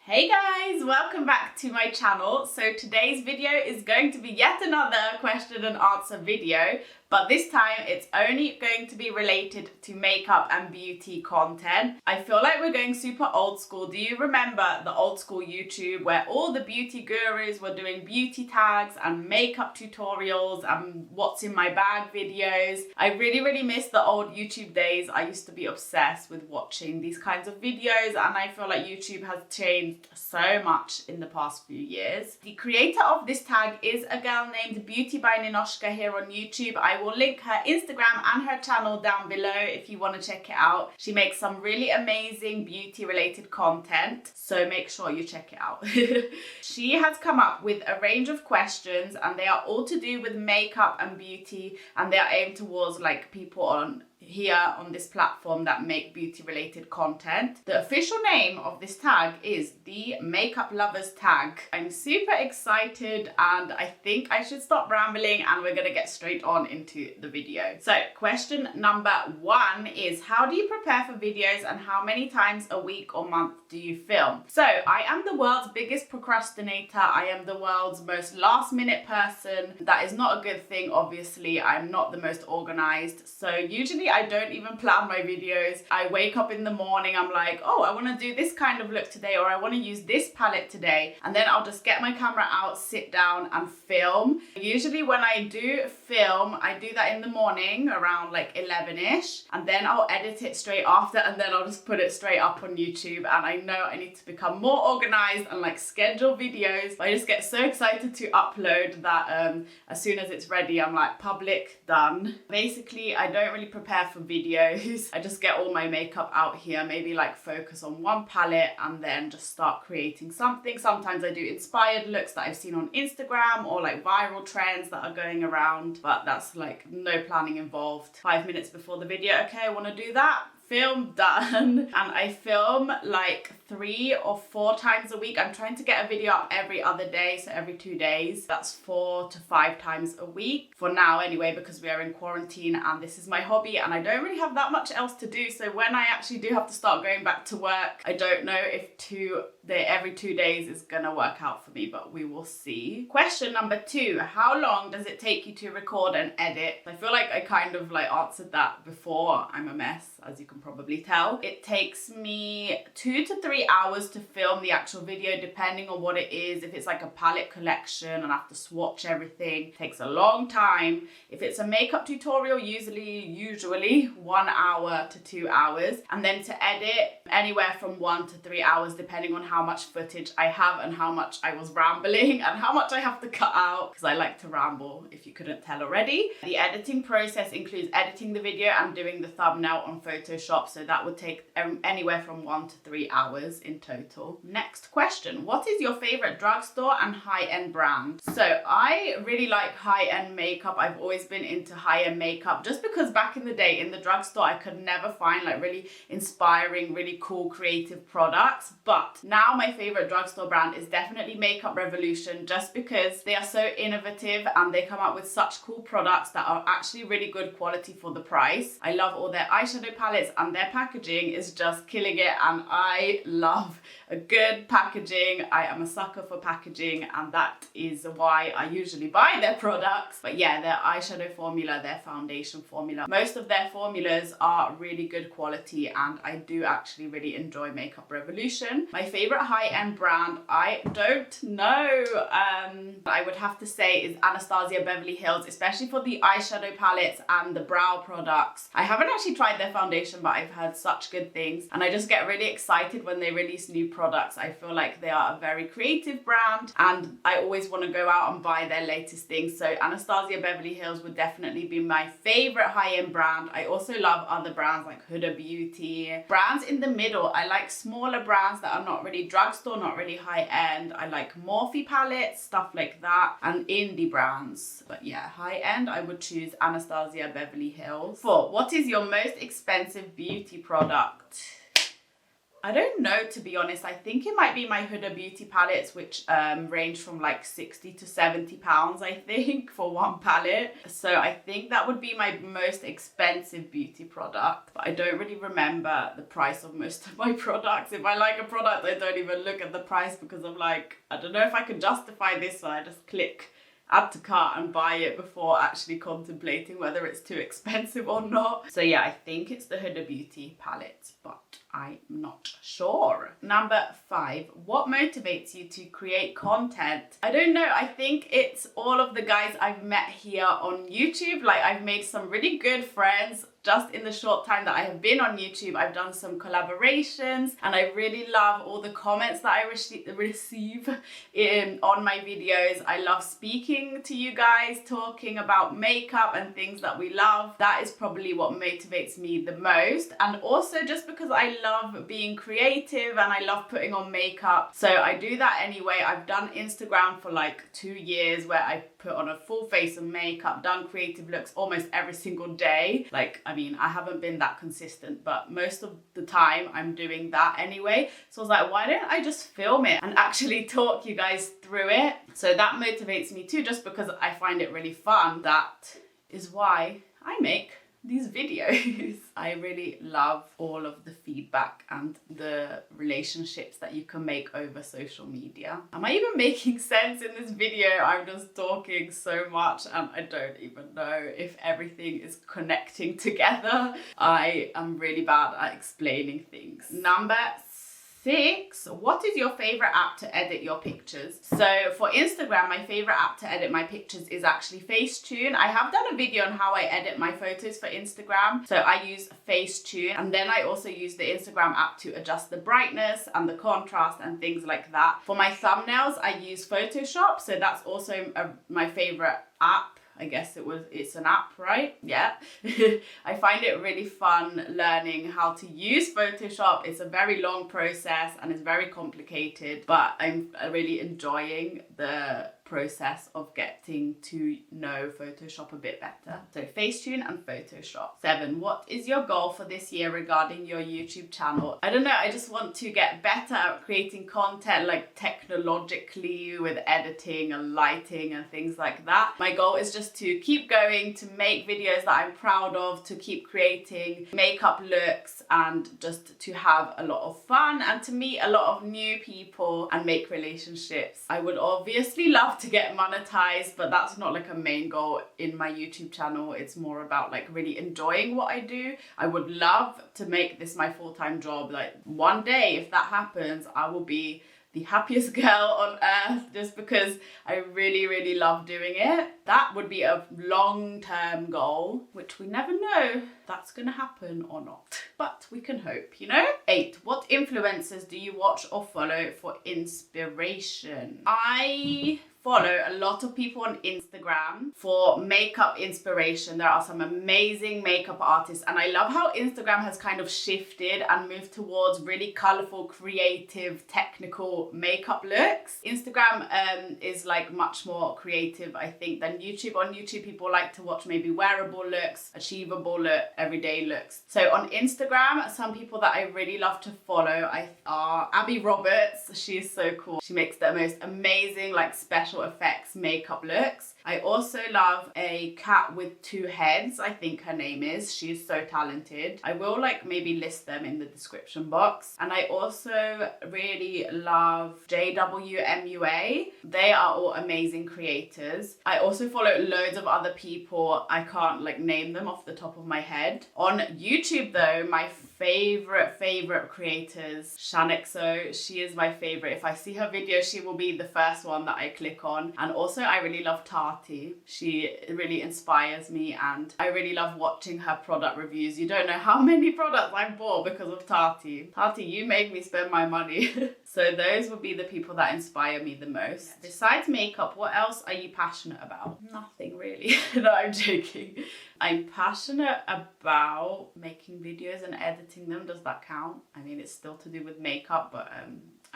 Hey guys, welcome back to my channel. So today's video is going to be yet another question and answer video, but this time it's only going to be related to makeup and beauty content. I feel like we're going super old school. Do you remember the old school YouTube where all the beauty gurus were doing beauty tags and makeup tutorials and what's in my bag videos? I really miss the old YouTube days. I used to be obsessed with watching these kinds of videos, and I feel like YouTube has changed so much in the past few years. The creator of this tag is a girl named Beauty by NINOSHKA here on YouTube. I will link her Instagram and her channel down below if you want to check it out. She makes some really amazing beauty related content, so make sure you check it out. She has come up with a range of questions and they are all to do with makeup and beauty, and they are aimed towards like people on here on this platform that make beauty related content. The official name of this tag is the Makeup Lovers tag. I'm super excited and I think I should stop rambling and we're gonna get straight on into the video. So question number 1 is, how do you prepare for videos and how many times a week or month do you film? So I am the world's biggest procrastinator. I am the world's most last minute person. That is not a good thing, obviously. I'm not the most organized. So usually I don't even plan my videos. I wake up in the morning, I'm like, oh, I want to do this kind of look today, or I want to use this palette today. And then I'll just get my camera out, sit down and film. Usually when I do film, I do that in the morning around like 11ish, and then I'll edit it straight after, and then I'll just put it straight up on YouTube. And I know I need to become more organized and like schedule videos. But I just get so excited to upload that as soon as it's ready, I'm like, public, done. Basically, I don't really prepare for videos. I just get all my makeup out here, maybe like focus on one palette and then just start creating something. Sometimes I do inspired looks that I've seen on Instagram or like viral trends that are going around, but that's like no planning involved. 5 minutes before the video, okay, I want to do that. Film, done. And I film like 3 or 4 times a week. I'm trying to get a video up every other day, so every 2 days. That's 4 to 5 times a week for now anyway, because we are in quarantine and this is my hobby and I don't really have that much else to do. So when I actually do have to start going back to work, I don't know if every 2 days is gonna work out for me, but we will see. Question number 2, how long does it take you to record and edit? I feel like I kind of like answered that before. I'm a mess, as you can probably tell. It takes me 2 to 3 hours to film the actual video, depending on what it is. If it's like a palette collection and I have to swatch everything, it takes a long time. If it's a makeup tutorial, usually 1 hour to 2 hours. And then to edit, anywhere from 1 to 3 hours, depending on how much footage I have and how much I was rambling and how much I have to cut out, because I like to ramble, if you couldn't tell already. The editing process includes editing the video and doing the thumbnail on Photoshop, so that would take anywhere from 1 to 3 hours in total. Next question, what is your favorite drugstore and high-end brand? So I really like high-end makeup. I've always been into high-end makeup just because back in the day in the drugstore I could never find like really inspiring, really cool creative products. But now my favorite drugstore brand is definitely Makeup Revolution, just because they are so innovative and they come out with such cool products that are actually really good quality for the price. I love all their eyeshadow palettes and their packaging is just killing it, and I love a good packaging. I am a sucker for packaging, and that is why I usually buy their products. But yeah, their eyeshadow formula, their foundation formula, most of their formulas are really good quality, and I do actually really enjoy Makeup Revolution. My favorite high-end brand, I don't know. I would have to say is Anastasia Beverly Hills, especially for the eyeshadow palettes and the brow products. I haven't actually tried their foundation, but I've heard such good things, and I just get really excited when they release new products. I feel like they are a very creative brand and I always want to go out and buy their latest things. So Anastasia Beverly Hills would definitely be my favorite high-end brand. I also love other brands like Huda Beauty. Brands in the middle, I like smaller brands that are not really drugstore, not really high-end. I like Morphe palettes, stuff like that, and indie brands. But yeah, high-end, I would choose Anastasia Beverly Hills. 4, what is your most expensive beauty product? I don't know, to be honest. I think it might be my Huda Beauty palettes, which range from like 60 to 70 pounds, I think, for one palette. So I think that would be my most expensive beauty product. But I don't really remember the price of most of my products. If I like a product, I don't even look at the price because I'm like, I don't know if I can justify this, so I just click add to cart and buy it before actually contemplating whether it's too expensive or not. So yeah, I think it's the Huda Beauty palette, but I'm not sure. Number 5, what motivates you to create content? I don't know, I think it's all of the guys I've met here on YouTube. Like, I've made some really good friends just in the short time that I have been on YouTube. I've done some collaborations and I really love all the comments that I receive on my videos. I love speaking to you guys, talking about makeup and things that we love. That is probably what motivates me the most. And also just because I love being creative and I love putting on makeup. So I do that anyway. I've done Instagram for like 2 years where I put on a full face of makeup, done creative looks almost every single day. Like, I mean, I haven't been that consistent, but most of the time I'm doing that anyway. So I was like, why don't I just film it and actually talk you guys through it? So that motivates me too, just because I find it really fun. That is why I make these videos. I really love all of the feedback and the relationships that you can make over social media. Am I even making sense in this video? I'm just talking so much and I don't even know if everything is connecting together. I am really bad at explaining things. Number 6, what is your favorite app to edit your pictures? So for Instagram, my favorite app to edit my pictures is actually Facetune. I have done a video on how I edit my photos for Instagram. So I use Facetune, and then I also use the Instagram app to adjust the brightness and the contrast and things like that. For my thumbnails, I use Photoshop. So that's also my favorite app. I guess it's an app, right? Yeah. I find it really fun learning how to use Photoshop. It's a very long process and it's very complicated, but I'm really enjoying the process of getting to know Photoshop a bit better. So Facetune and Photoshop. 7, what is your goal for this year regarding your YouTube channel? I don't know, I just want to get better at creating content, like technologically, with editing and lighting and things like that. My goal is just to keep going, to make videos that I'm proud of, to keep creating makeup looks, and just to have a lot of fun and to meet a lot of new people and make relationships. I would obviously love to get monetized, but that's not like a main goal in my YouTube channel. It's more about like really enjoying what I do. I would love to make this my full-time job. Like one day, if that happens, I will be the happiest girl on earth, just because I really, really love doing it. That would be a long-term goal, which we never know that's gonna happen or not, but we can hope, you know? 8, what influencers do you watch or follow for inspiration? I follow a lot of people on Instagram for makeup inspiration. There are some amazing makeup artists, and I love how Instagram has kind of shifted and moved towards really colorful, creative, technical makeup looks. Instagram is like much more creative, I think, than YouTube. On YouTube, people like to watch maybe wearable looks, achievable look, everyday looks. So on Instagram, some people that I really love to follow are Abby Roberts. She is so cool. She makes the most amazing, like, special effects makeup looks. I also love a cat with 2 heads, I think her name is. She's so talented. I will like maybe list them in the description box. And I also really love JWMUA. They are all amazing creators. I also follow loads of other people. I can't like name them off the top of my head. On YouTube though, my favorite creators, Shanexo. She is my favorite. If I see her video, she will be the first one that I click on. And also I really love Tati. She really inspires me, and I really love watching her product reviews. You don't know how many products I've bought because of Tati. Tati, you made me spend my money. So those would be the people that inspire me the most. Besides makeup, what else are you passionate about? Nothing really. No, I'm joking. I'm passionate about making videos and editing them. Does that count? I mean, it's still to do with makeup, but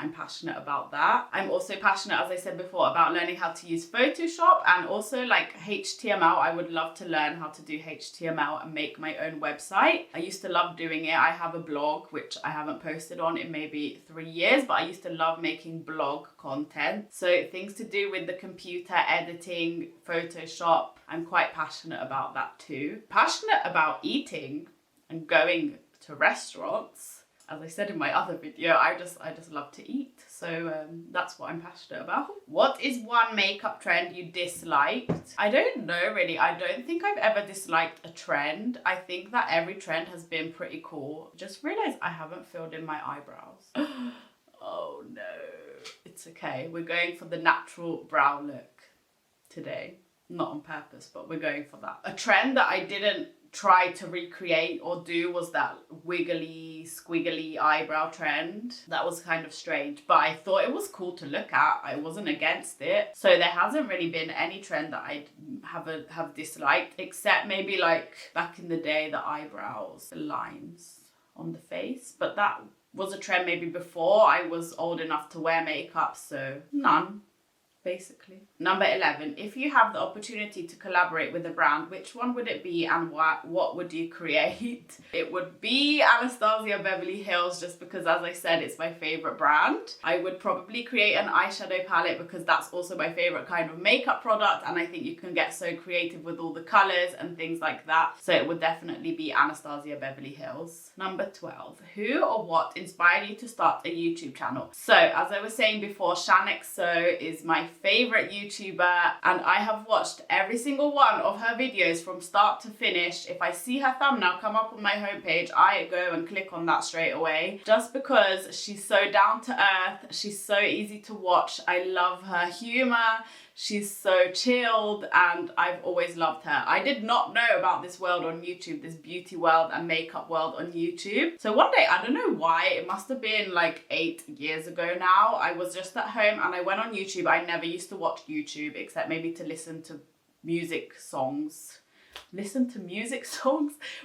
I'm passionate about that. I'm also passionate, as I said before, about learning how to use Photoshop and also like HTML. I would love to learn how to do HTML and make my own website. I used to love doing it. I have a blog, which I haven't posted on in maybe 3 years, but I used to love making blog content. So things to do with the computer, editing, Photoshop, I'm quite passionate about that too. Passionate about eating and going to restaurants. As I said in my other video, I just love to eat. So that's what I'm passionate about. What is one makeup trend you disliked? I don't know really. I don't think I've ever disliked a trend. I think that every trend has been pretty cool. Just realized I haven't filled in my eyebrows. Oh no. It's okay. We're going for the natural brow look today. Not on purpose, but we're going for that. A trend that I didn't try to recreate or do was that wiggly, squiggly eyebrow trend. That was kind of strange, but I thought it was cool to look at. I wasn't against it. So there hasn't really been any trend that I have disliked, except maybe like back in the day, the eyebrows, the lines on the face. But that was a trend maybe before I was old enough to wear makeup, so none. Basically. Number 11, if you have the opportunity to collaborate with a brand, which one would it be and what would you create? It would be Anastasia Beverly Hills, just because, as I said, it's my favorite brand. I would probably create an eyeshadow palette because that's also my favorite kind of makeup product, and I think you can get so creative with all the colors and things like that. So it would definitely be Anastasia Beverly Hills. Number 12, who or what inspired you to start a YouTube channel? So as I was saying before, Shannexo is my favorite YouTuber, and I have watched every single one of her videos from start to finish. If I see her thumbnail come up on my homepage, I go and click on that straight away, just because she's so down to earth. She's so easy to watch. I love her humor. She's so chilled, and I've always loved her. I did not know about this world on YouTube, this beauty world and makeup world on YouTube. So one day, I don't know why, it must have been like 8 years ago now, I was just at home and I went on YouTube. I never used to watch YouTube except maybe to listen to music songs.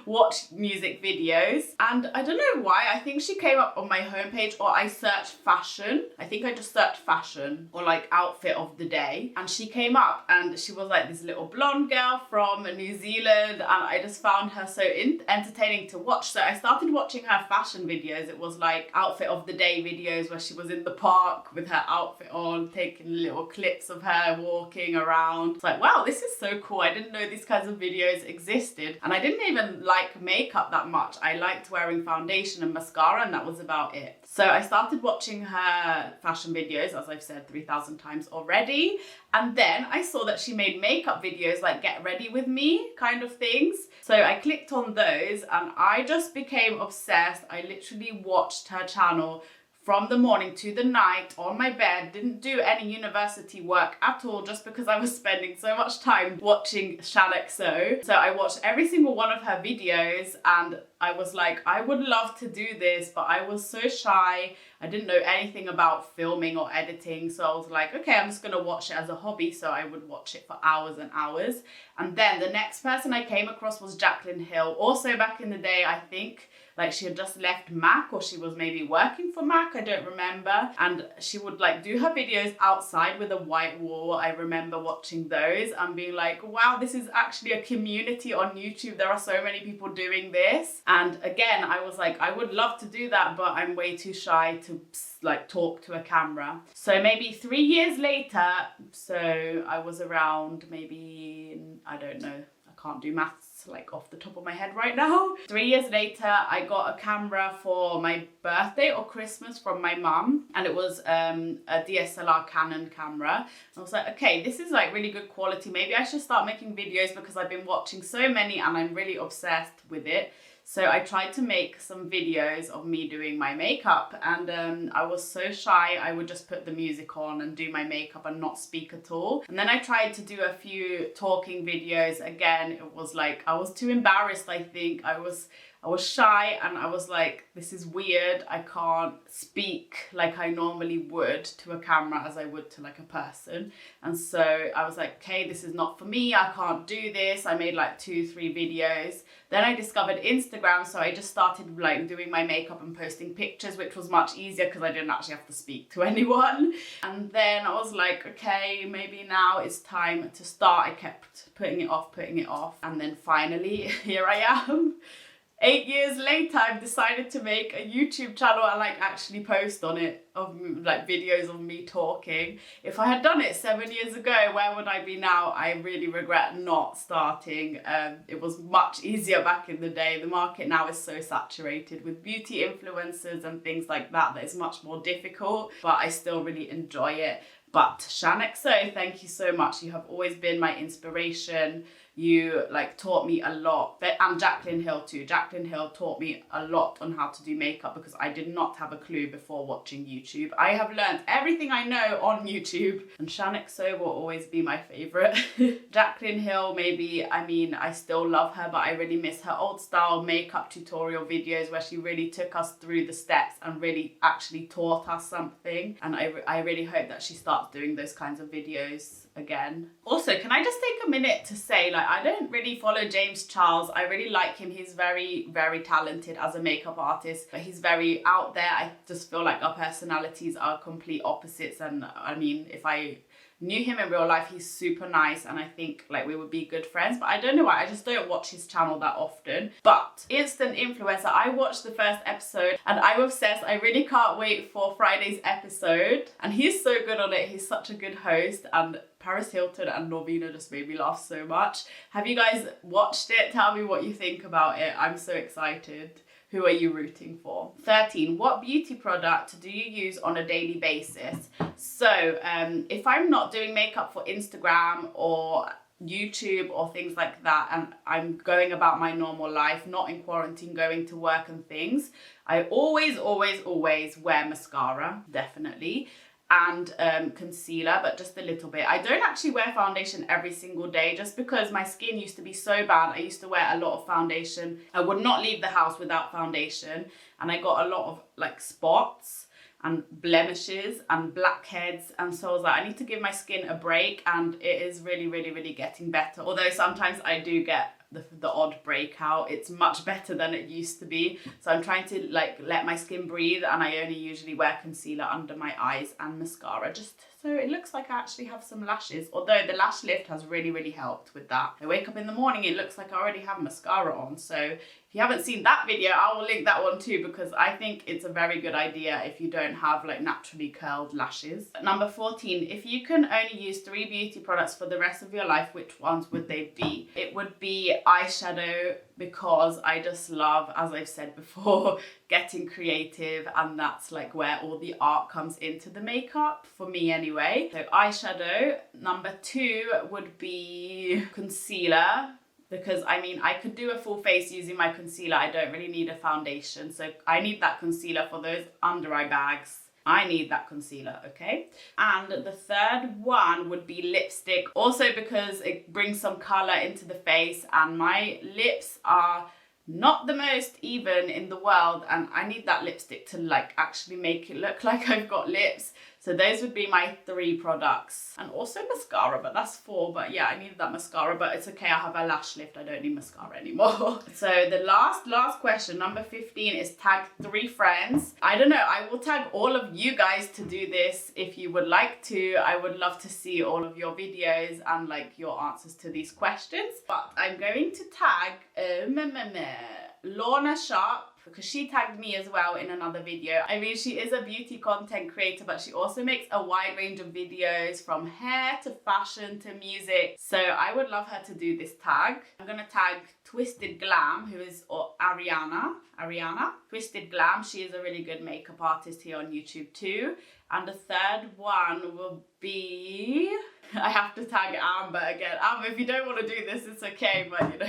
Watch music videos, and I don't know why, I think she came up on my homepage, or I searched fashion. I think I just searched fashion or like outfit of the day, and she came up, and she was like this little blonde girl from New Zealand, and I just found her so entertaining to watch. So I started watching her fashion videos. It was like outfit of the day videos where she was in the park with her outfit on, taking little clips of her walking around. It's like, wow, this is so cool. I didn't know these kinds of videos existed, and I didn't even like makeup that much. I liked wearing foundation and mascara, and that was about it. So I started watching her fashion videos, as I've said 3,000 times already, and then I saw that she made makeup videos like get ready with me kind of things. So I clicked on those and I just became obsessed. I literally watched her channel from the morning to the night on my bed, didn't do any university work at all, just because I was spending so much time watching Shannexo. So I watched every single one of her videos, and I was like, I would love to do this, but I was so shy. I didn't know anything about filming or editing. So I was like, okay, I'm just gonna watch it as a hobby. So I would watch it for hours and hours. And then the next person I came across was Jaclyn Hill. Also back in the day, I think, like she had just left MAC, or she was maybe working for MAC, I don't remember. And she would like do her videos outside with a white wall. I remember watching those and being like, wow, this is actually a community on YouTube. There are so many people doing this. And again, I was like, I would love to do that, but I'm way too shy to like talk to a camera. So maybe 3 years later, so I was around maybe, I don't know, I can't do maths like off the top of my head right now. 3 years later, I got a camera for my birthday or Christmas from my mum, and it was a DSLR Canon camera. And I was like, okay, this is like really good quality. Maybe I should start making videos because I've been watching so many and I'm really obsessed with it. So I tried to make some videos of me doing my makeup, and I was so shy. I would just put the music on and do my makeup and not speak at all. And then I tried to do a few talking videos. Again, it was like, I was too embarrassed, I think. I was I was shy and I was like, this is weird. I can't speak like I normally would to a camera as I would to like a person. And so I was like, okay, this is not for me. I can't do this. I made like 2-3 videos. Then I discovered Instagram. So I just started like doing my makeup and posting pictures, which was much easier because I didn't actually have to speak to anyone. And then I was like, okay, maybe now it's time to start. I kept putting it off. And then finally, here I am. 8 years later, I've decided to make a YouTube channel and like actually post on it of like videos of me talking. If I had done it 7 years ago, where would I be now? I really regret not starting. It was much easier back in the day. The market now is so saturated with beauty influencers and things like that that it's much more difficult, but I still really enjoy it. But ShanXO, thank you so much. You have always been my inspiration. You like taught me a lot, and Jaclyn Hill too. Jaclyn Hill taught me a lot on how to do makeup because I did not have a clue before watching YouTube. I have learned everything I know on YouTube, and ShanXO will always be my favorite. Jaclyn Hill, maybe, I mean, I still love her, but I really miss her old style makeup tutorial videos where she really took us through the steps and really actually taught us something. And I really hope that she starts doing those kinds of videos again. Also, can I just take a minute to say, like, I don't really follow James Charles. I really like him. He's very, very talented as a makeup artist, but he's very out there. I just feel like our personalities are complete opposites. And I mean, if I knew him in real life, he's super nice and I think like we would be good friends, but I don't know why, I just don't watch his channel that often. But Instant Influencer, I watched the first episode and I'm obsessed. I really can't wait for Friday's episode, and he's so good on it. He's such a good host, and Paris Hilton and Norvina just made me laugh so much. Have you guys watched it? Tell me what you think about it. I'm so excited. Who are you rooting for? 13, what beauty product do you use on a daily basis? So if I'm not doing makeup for Instagram or YouTube or things like that, and I'm going about my normal life, not in quarantine, going to work and things, I always wear mascara, definitely, and concealer, but just a little bit. I don't actually wear foundation every single day just because my skin used to be so bad. I used to wear a lot of foundation. I would not leave the house without foundation, and I got a lot of like spots and blemishes and blackheads, and so I was like, I need to give my skin a break, and it is really getting better. Although sometimes I do get the odd breakout, it's much better than it used to be. So I'm trying to like let my skin breathe, and I only usually wear concealer under my eyes and mascara, just so it looks like I actually have some lashes. Although the lash lift has really helped with that. I wake up in the morning, it looks like I already have mascara on. So if you haven't seen that video, I will link that one too, because I think it's a very good idea if you don't have like naturally curled lashes. Number 14, if you can only use 3 beauty products for the rest of your life, which ones would they be? It would be eyeshadow, because I just love, as I've said before, getting creative, and that's like where all the art comes into the makeup, for me anyway. So eyeshadow. Number 2 would be concealer, because I mean, I could do a full face using my concealer. I don't really need a foundation, so I need that concealer for those under eye bags. I need that concealer, okay? And the third one would be lipstick, also because it brings some color into the face, and my lips are not the most even in the world, and I need that lipstick to like actually make it look like I've got lips. So those would be my 3 products. And also mascara, but that's 4. But yeah, I needed that mascara, but it's okay, I have a lash lift, I don't need mascara anymore. So the last question, number 15, is tag 3 friends. I don't know, I will tag all of you guys to do this if you would like to. I would love to see all of your videos and like your answers to these questions. But I'm going to tag Lorna Sharp, because she tagged me as well in another video. I mean, she is a beauty content creator, but she also makes a wide range of videos, from hair to fashion to music. So I would love her to do this tag. I'm gonna tag Twisted Glam, who is, or Ariana. Twisted Glam, she is a really good makeup artist here on YouTube too. And the third one will be, I have to tag Amber again. Amber, if you don't want to do this, it's okay, but you know,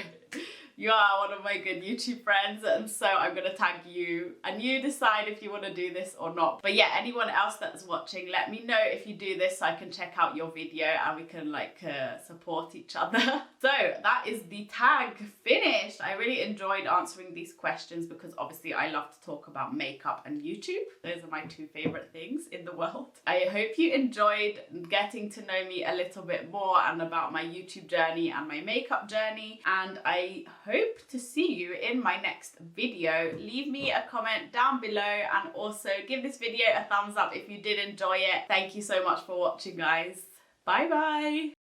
You are one of my good YouTube friends, and so I'm gonna tag you and you decide if you want to do this or not. But yeah, anyone else that's watching, let me know if you do this so I can check out your video and we can like support each other. So that is the tag finished. I really enjoyed answering these questions because obviously I love to talk about makeup and YouTube. Those are my two favorite things in the world. I hope you enjoyed getting to know me a little bit more and about my YouTube journey and my makeup journey, and I hope to see you in my next video. Leave me a comment down below and also give this video a thumbs up if you did enjoy it. Thank you so much for watching, guys. Bye bye.